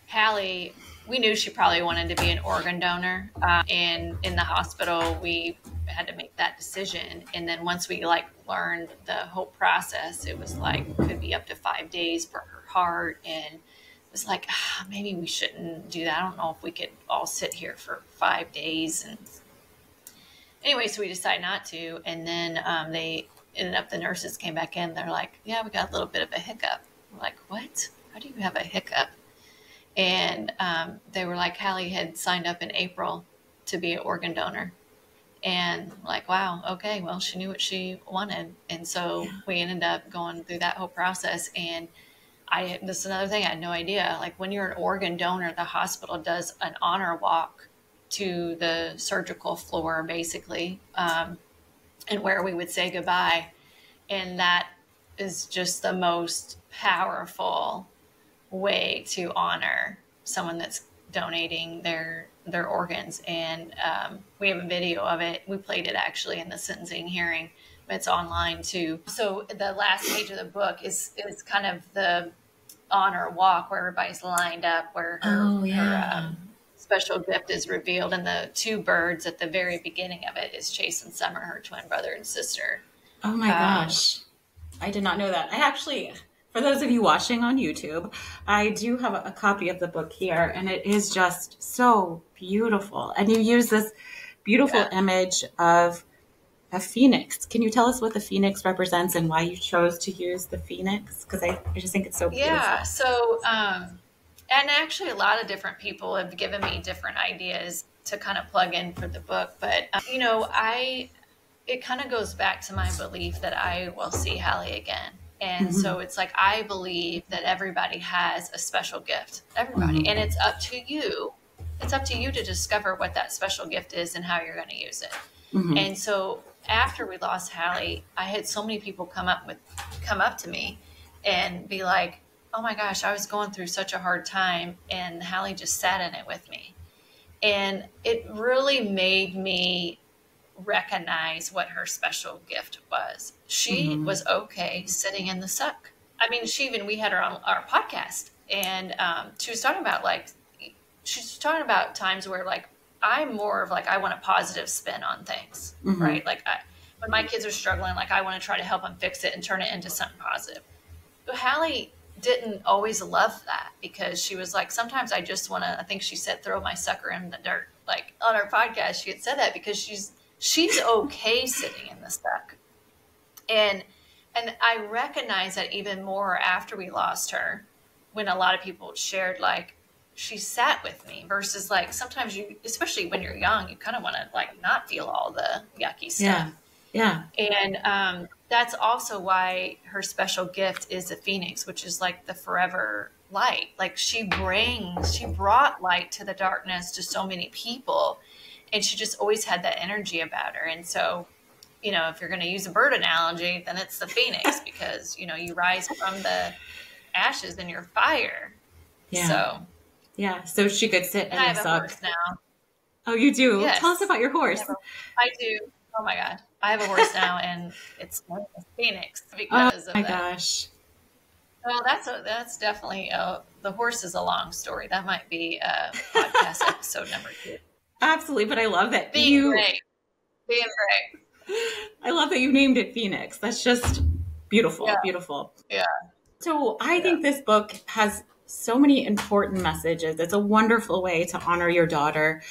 S2: Hallie, we knew she probably wanted to be an organ donor. And in the hospital, we had to make that decision. And then once we learned the whole process, it was could be up to 5 days for her heart. And it was like, maybe we shouldn't do that. I don't know if we could all sit here for 5 days. And anyway, so we decided not to. And then the nurses came back in. They're like, yeah, we got a little bit of a hiccup. We're like, what? How do you have a hiccup? And they were like, Hallie had signed up in April to be an organ donor. And like, wow, okay, well, she knew what she wanted. And so we ended up going through that whole process. And this is another thing, I had no idea. Like, when you're an organ donor, the hospital does an honor walk to the surgical floor, basically, and where we would say goodbye. And that is just the most powerful way to honor someone that's donating their organs. And we have a video of it. We played it actually in the sentencing hearing. It's online too. So the last page of the book is kind of the honor walk where everybody's lined up, where her special gift is revealed. And the two birds at the very beginning of it is Chase and Summer, her twin brother and sister.
S1: Oh my gosh. I did not know that. I actually, for those of you watching on YouTube, I do have a copy of the book here, and it is just so beautiful. And you use this beautiful image of a phoenix. Can you tell us what the phoenix represents and why you chose to use the phoenix? Because I just think it's so beautiful.
S2: Yeah. So, and actually a lot of different people have given me different ideas to kind of plug in for the book. But, it kind of goes back to my belief that I will see Hallie again. And so it's like, I believe that everybody has a special gift, everybody. And it's up to you. It's up to you to discover what that special gift is and how you're going to use it. And so after we lost Hallie, I had so many people come up to me and be like, oh my gosh, I was going through such a hard time, and Hallie just sat in it with me. And it really made me recognize what her special gift was. She was okay sitting in the suck. I mean, we had her on our podcast, and she was talking about times where I'm more of I want a positive spin on things, right? When my kids are struggling, I want to try to help them fix it and turn it into something positive. But Hallie didn't always love that, because she was like, sometimes I just want to, I think she said, throw my sucker in the dirt. Like on our podcast, she had said that because she's okay sitting in the suck. And I recognize that even more after we lost her, when a lot of people shared, like, she sat with me, versus like sometimes you, especially when you're young, you kind of want to like not feel all the yucky stuff.
S1: Yeah.
S2: And that's also why her special gift is a phoenix, which is like the forever light. Like she brought light to the darkness to so many people. And she just always had that energy about her. And so, you know, if you're going to use a bird analogy, then it's the phoenix, because, you know, you rise from the ashes in your fire.
S1: Yeah. So she could sit in the suck.
S2: I have a horse now.
S1: Oh, you do?
S2: Yes.
S1: Tell us about your horse.
S2: I do. Oh my God. I have a horse now, and it's Phoenix because of that.
S1: Oh my gosh.
S2: Well, that's definitely, the horse is a long story. That might be podcast episode number 2.
S1: Absolutely. But I love that
S2: Being great.
S1: I love that you named it Phoenix. That's just beautiful.
S2: Yeah.
S1: Beautiful.
S2: Yeah.
S1: So I think this book has so many important messages. It's a wonderful way to honor your daughter.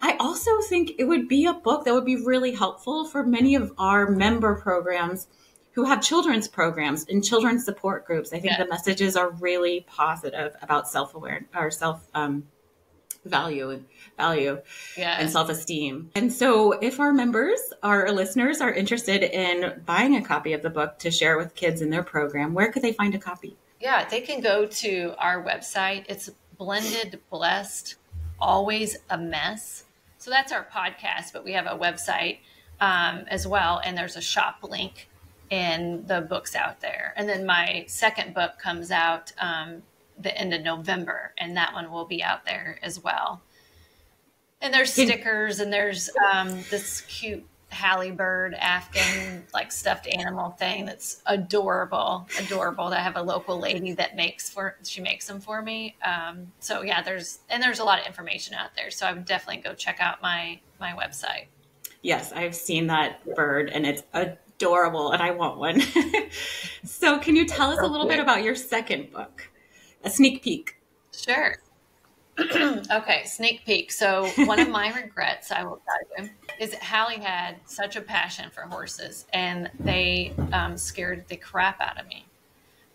S1: I also think it would be a book that would be really helpful for many of our member programs who have children's programs and children's support groups. I think the messages are really positive about self-awareness or value and self-esteem. And so if our members, our listeners are interested in buying a copy of the book to share with kids in their program, where could they find a copy?
S2: Yeah, they can go to our website. It's Blended, Blessed, Always a Mess. So that's our podcast, but we have a website as well. And there's a shop link, and the book's out there. And then my second book comes out the end of November, and that one will be out there as well. And there's stickers, and there's this cute Hallie bird Afghan like stuffed animal thing that's adorable. I have a local lady that makes them for me. So yeah, there's a lot of information out there. So I would definitely go check out my website.
S1: Yes, I've seen that bird, and it's adorable, and I want one. So can you tell us a little bit about your second book? A sneak peek.
S2: Sure. Okay, sneak peek. So one of my regrets, I will tell you, is that Hallie had such a passion for horses, and they scared the crap out of me.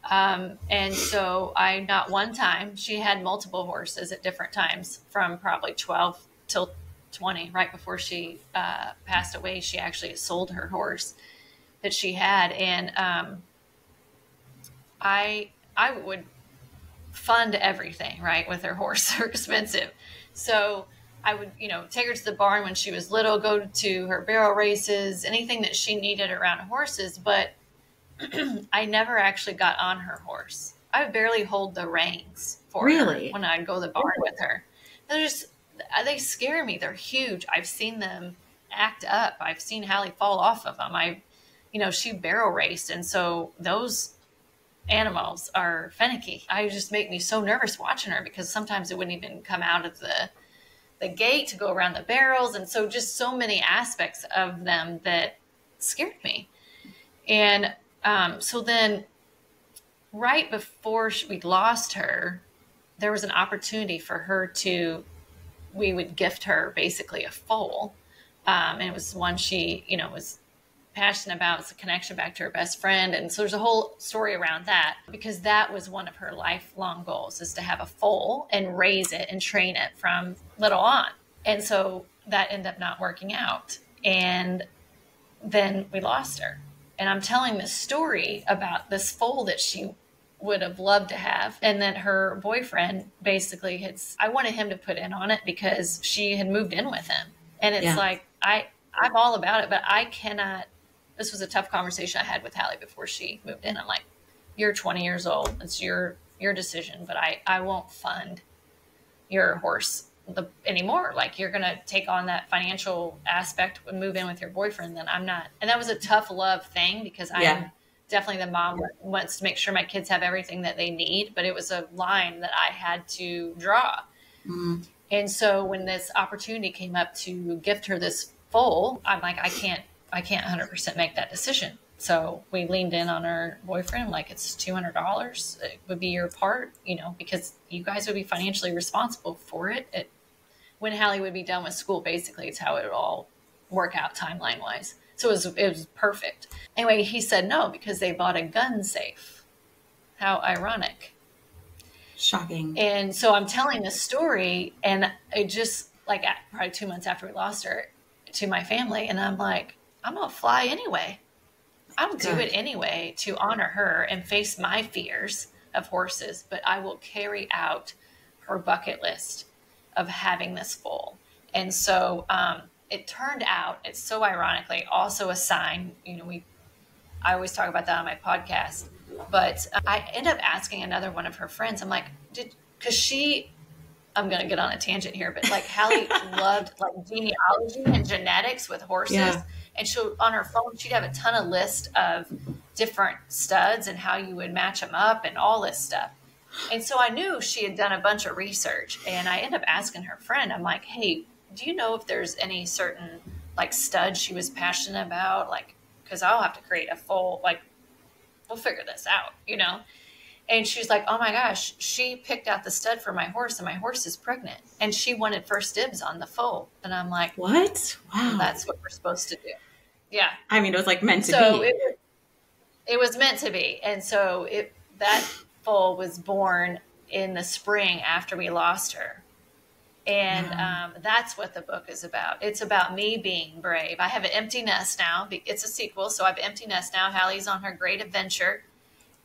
S2: And so not one time, she had multiple horses at different times, from probably 12 till 20. Right before she passed away, she actually sold her horse that she had. And I would fund everything, right, with her horse. They're expensive. So I would, take her to the barn when she was little, go to her barrel races, anything that she needed around horses. But I never actually got on her horse. I would barely hold the reins for her when I'd go to the barn with her. They scare me. They're huge. I've seen them act up. I've seen Hallie fall off of them. She barrel raced. And so those animals are finicky. I just make me so nervous watching her, because sometimes it wouldn't even come out of the gate to go around the barrels. And so just so many aspects of them that scared me. And so then right before we lost her, there was an opportunity for her we would gift her basically a foal. And it was one she, was passionate about. It's a connection back to her best friend. And so there's a whole story around that, because that was one of her lifelong goals, is to have a foal and raise it and train it from little on. And so that ended up not working out. And then we lost her. And I'm telling this story about this foal that she would have loved to have. And then her boyfriend basically I wanted him to put in on it, because she had moved in with him. And it's like, I'm all about it, but I cannot. This was a tough conversation I had with Hallie before she moved in. I'm like, you're 20 years old. It's your decision, but I won't fund your horse anymore. Like, you're going to take on that financial aspect and move in with your boyfriend. Then I'm not. And that was a tough love thing, because I'm definitely the mom that wants to make sure my kids have everything that they need. But it was a line that I had to draw. Mm-hmm. And so when this opportunity came up to gift her this foal, I'm like, I can't 100% make that decision. So we leaned in on her boyfriend. I'm like, it's $200. It would be your part, because you guys would be financially responsible for it. When Hallie would be done with school, basically, it's how it would all work out timeline wise. So it was perfect. Anyway, he said no because they bought a gun safe. How ironic.
S1: Shocking.
S2: And so I'm telling this story, and it just like probably 2 months after we lost her, to my family, and I'm like, I'm gonna fly anyway. I'll do it anyway to honor her and face my fears of horses, but I will carry out her bucket list of having this foal. And so it turned out, it's so ironically also a sign, I always talk about that on my podcast, but I end up asking another one of her friends, I'm like, I'm going to get on a tangent here, but like Hallie loved like genealogy and genetics with horses. Yeah. And on her phone, she'd have a ton of lists of different studs and how you would match them up and all this stuff. And so I knew she had done a bunch of research, and I ended up asking her friend, I'm like, hey, do you know if there's any certain like stud she was passionate about? Like, cause I'll have to create a full, like, we'll figure this out, And she's like, oh my gosh, she picked out the stud for my horse, and my horse is pregnant, and she wanted first dibs on the foal. And I'm like,
S1: what? Wow.
S2: That's what we're supposed to do. Yeah.
S1: I mean, it was like meant to be.
S2: It was meant to be. And so that foal was born in the spring after we lost her. And that's what the book is about. It's about me being brave. I have an empty nest now. It's a sequel. So I have an empty nest now. Hallie's on her great adventure.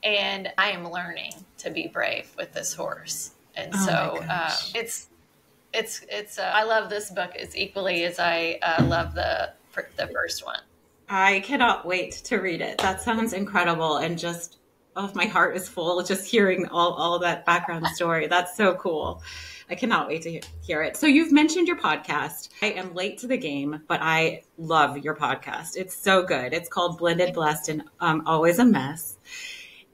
S2: And I am learning to be brave with this horse. And so I love this book as equally as I love the first one.
S1: I cannot wait to read it. That sounds incredible. And just, my heart is full just hearing all that background story. That's so cool. I cannot wait to hear it. So you've mentioned your podcast. I am late to the game, but I love your podcast. It's so good. It's called Blended, Blessed, and Always a Mess.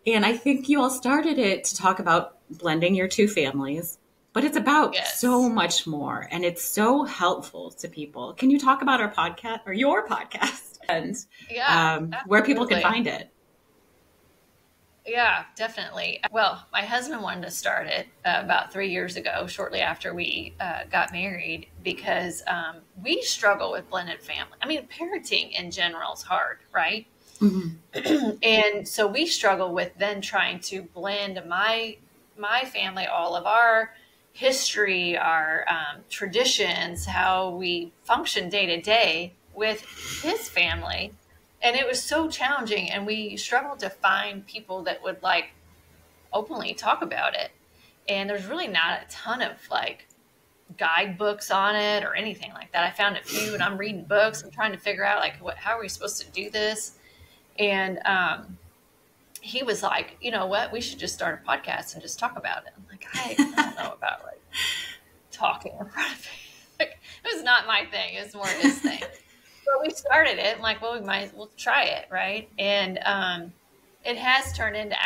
S1: And I think you all started it to talk about blending your two families, but it's about so much more, and it's so helpful to people. Can you talk about our podcast or your podcast and where people can find it?
S2: Yeah, definitely. Well, my husband wanted to start it about 3 years ago, shortly after we got married, because we struggle with blended family. I mean, parenting in general is hard, right? Mm-hmm. And so we struggle with then trying to blend my family, all of our history, our traditions, how we function day to day with his family. And it was so challenging, and we struggled to find people that would like openly talk about it. And there's really not a ton of like guidebooks on it or anything like that. I found a few, and I'm reading books. I'm trying to figure out like how are we supposed to do this? And he was like, you know what, we should just start a podcast and just talk about it. I'm like, I don't know about like talking in front of me. Like, it was not my thing. It was more his thing. So we started it. I'm like, well, we might as well try it, right? And it has turned into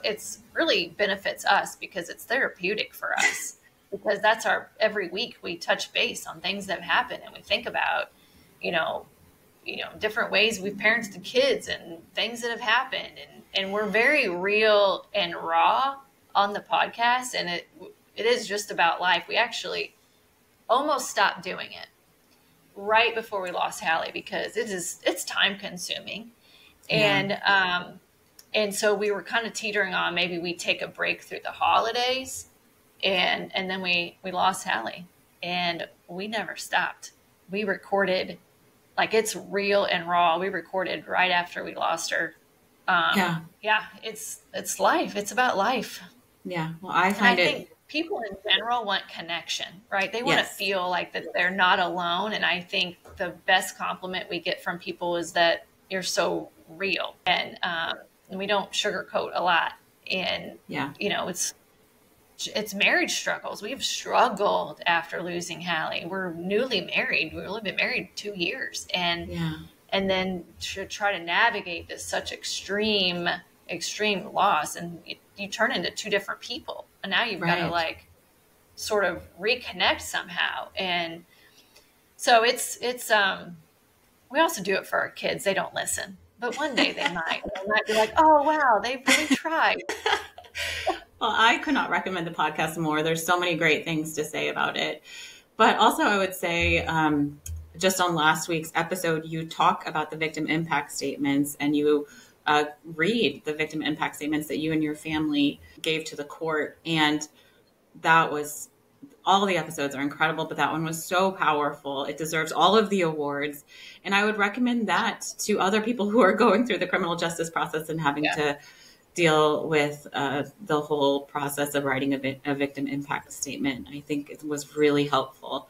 S2: it's really benefits us because it's therapeutic for us, because that's every week we touch base on things that have happened, and we think about, different ways we've parented kids and things that have happened, and we're very real and raw on the podcast, and it is just about life. We actually almost stopped doing it right before we lost Hallie because it's time consuming. Yeah. And so we were kind of teetering on, maybe we take a break through the holidays, and then we lost Hallie, and we never stopped. We recorded, like, it's real and raw. We recorded right after we lost her. It's life. It's about life.
S1: Yeah. Well, I think
S2: people in general want connection, right? They want to feel like that they're not alone. And I think the best compliment we get from people is that you're so real, and we don't sugarcoat a lot. And, it's marriage struggles. We've struggled after losing Hallie. We're newly married. We've only been married 2 years. And then to try to navigate this such extreme loss, and you turn into two different people. And now you've got to like sort of reconnect somehow. And so it's we also do it for our kids. They don't listen. but one day they might. They might be like, oh, wow, they really tried.
S1: Well, I could not recommend the podcast more. There's so many great things to say about it. But also, I would say, just on last week's episode, you talk about the victim impact statements, and you read the victim impact statements that you and your family gave to the court. And that was, all the episodes are incredible, but that one was so powerful. It deserves all of the awards. And I would recommend that to other people who are going through the criminal justice process and having to deal with the whole process of writing a victim impact statement. I think it was really helpful,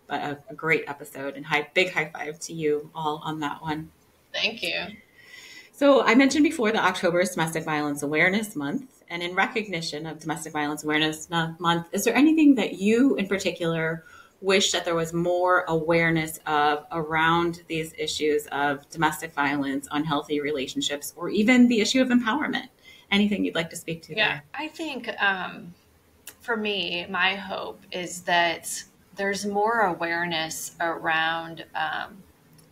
S1: but a great episode, and big high five to you all on that one.
S2: Thank you.
S1: So I mentioned before that October is Domestic Violence Awareness Month, and in recognition of Domestic Violence Awareness Month, is there anything that you in particular wish that there was more awareness of around these issues of domestic violence, unhealthy relationships, or even the issue of empowerment? Anything you'd like to speak to there?
S2: I think for me, my hope is that there's more awareness around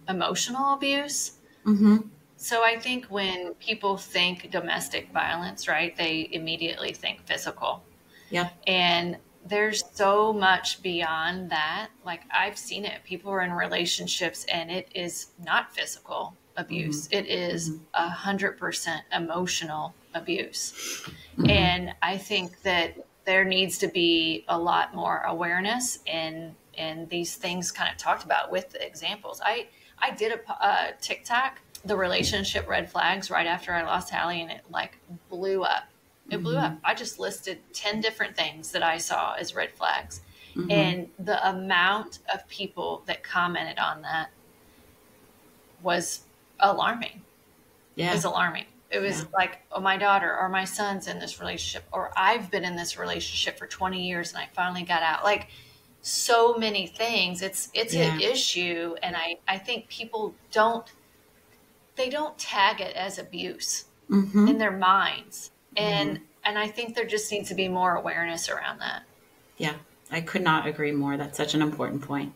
S2: emotional abuse.
S1: Mm-hmm.
S2: So I think when people think domestic violence, right, they immediately think physical.
S1: Yeah.
S2: And there's so much beyond that. Like, I've seen it. People are in relationships and it is not physical abuse. Mm-hmm. It is 100% emotional abuse. Mm-hmm. And I think that there needs to be a lot more awareness and these things kind of talked about with the examples. I did a TikTok, the relationship red flags, right after I lost Hallie, and it like blew up. It blew up. I just listed 10 different things that I saw as red flags. Mm-hmm. And the amount of people that commented on that was alarming. Yeah. It was alarming. It was like, oh, my daughter or my son's in this relationship, or I've been in this relationship for 20 years and I finally got out. Like, so many things. It's an issue. And I think people don't tag it as abuse in their minds. And I think there just needs to be more awareness around that. Yeah,
S1: I could not agree more. That's such an important point.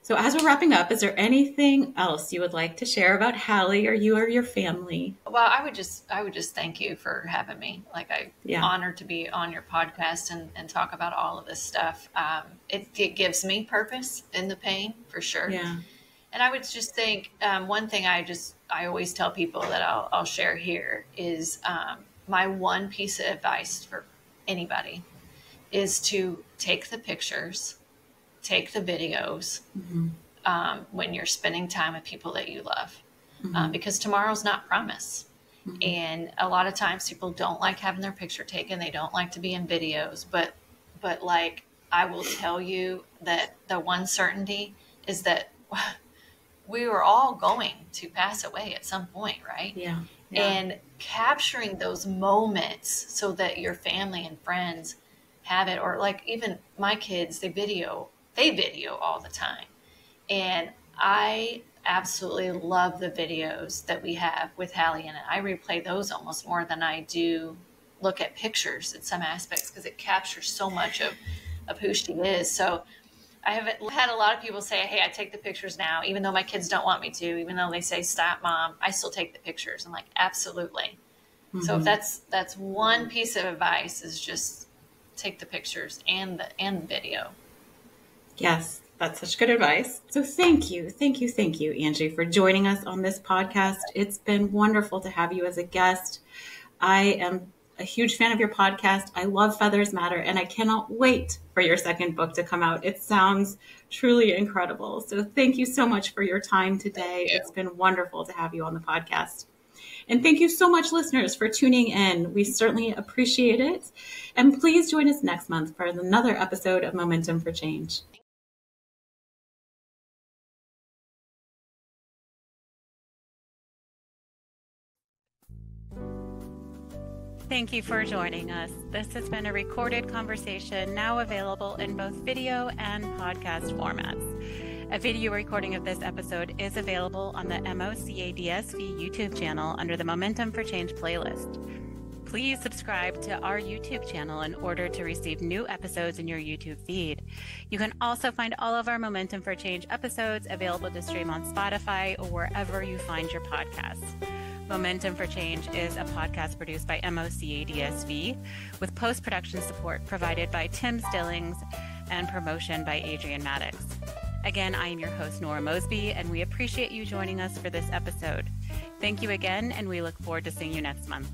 S1: So as we're wrapping up, is there anything else you would like to share about Hallie or you or your family?
S2: Well, I would just thank you for having me. Like, I'm honored to be on your podcast and talk about all of this stuff. It gives me purpose in the pain, for sure. Yeah. And I would just think one thing I always tell people that I'll share here is my one piece of advice for anybody is to take the pictures, take the videos when you're spending time with people that you love, because tomorrow's not promised. And a lot of times people don't like having their picture taken. They don't like to be in videos, but like, I will tell you that the one certainty is that we were all going to pass away at some point, right? Yeah. And capturing those moments so that your family and friends have it, or like even my kids, they video all the time. And I absolutely love the videos that we have with Hallie in it. I replay those almost more than I do look at pictures in some aspects, because it captures so much of who she is. So I have had a lot of people say, hey, I take the pictures now, even though my kids don't want me to, even though they say, stop, Mom, I still take the pictures. I'm like, absolutely. So if that's one piece of advice, is just take the pictures and the video.
S1: Yes, that's such good advice. So thank you, Angie, for joining us on this podcast. It's been wonderful to have you as a guest. I am a huge fan of your podcast. I love Feathers Matter, and I cannot wait for your second book to come out. It sounds truly incredible. So thank you so much for your time today. It's been wonderful to have you on the podcast. And thank you so much, listeners, for tuning in. We certainly appreciate it. And please join us next month for another episode of Momentum for Change. Thank you for joining us. This has been a recorded conversation, now available in both video and podcast formats. A video recording of this episode is available on the MOCADSV YouTube channel under the Momentum for Change playlist. Please subscribe to our YouTube channel in order to receive new episodes in your YouTube feed. You can also find all of our Momentum for Change episodes available to stream on Spotify or wherever you find your podcasts. Momentum for Change is a podcast produced by MOCADSV with post-production support provided by Tim Stillings and promotion by Adrian Maddox. Again, I am your host, Nora Mosby, and we appreciate you joining us for this episode. Thank you again, and we look forward to seeing you next month.